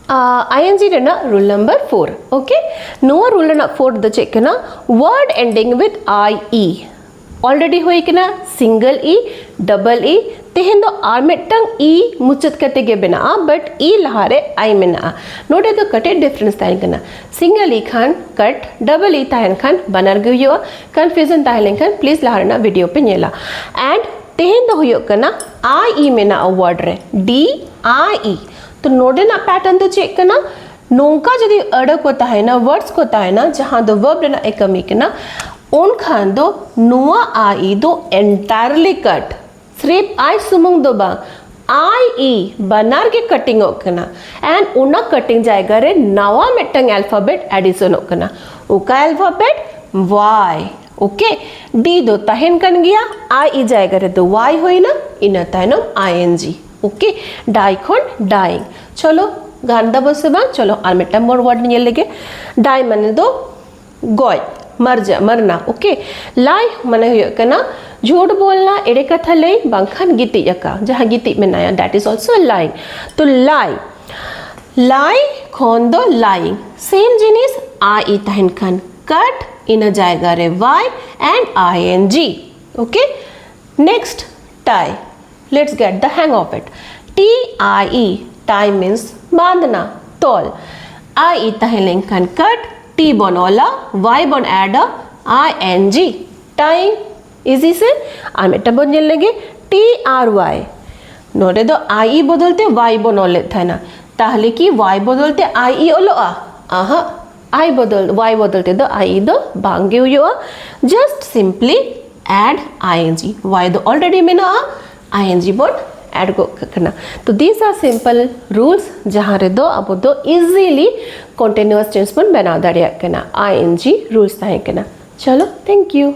ING rena rule number 4 okay no rule na 4 the check na word ending with IE already hoy kena single e double e tehen do ar metang e muchat kate ge bena but e lahare I mena note the cut difference tahen kana single e khan cut double e tahen khan banar ge yo confusion tahen khan please lahare na video pe nyela and tehen do hoyo kana IE mena a word re DIE तो नोडे ना pattern तो check करना नोंका जदि अड़क होता है ना words होता है ना जहाँ दो वर्ब ना एक कमी करना उन खान दो नुआ आई दो एंटायरली कट सिर्फ आई सुमंग दो बा आई ई बनार के कटिंग होकना एंड उना कटिंग जाएगा रे नवा मेटंग अल्फाबेट एडिशन होकना उका अल्फाबेट वाई ओके डी दो तहन कन गया आई ई जाएगा रे दो वाई होई ना इन तहनो ING ओके डाई खन डाइंग चलो गांदा बसे बा चलो आर मेटा मोर वर्ड निये लेगे डाई माने दो गॉय मर जा मरना ओके लाई माने हुयो कना झूठ बोलना एड़े कथा लई बांखान गिति यका जहां गिति मेनाया दैट इज आल्सो लाइंग तो लाई खन दो लाइंग सेम जिनिस आई तहन खान कट इन जाएगा रे Y and ING okay next tie let's get the hang of it TIE tie means बांधना तोल IE तहलें कन cut T बनोला Y बन add ING tying easy से आमेटा बन लगे TRY नोटे दो IE बदलते Y बनोले था ना ताहले की Y बदलते IE ओलो आहा I बदल Y बदलते दो IE दो बांगे हुआ just simply add ING Y दो already में ना ING बोर्ड ऐड को करना तो दीज आर सिंपल रूल्स जहाँ रे दो अब दो इजीली कंटिन्यूअस टेंस बना दाड़िया करना ING रूल्स ताहे करना चलो थैंक यू।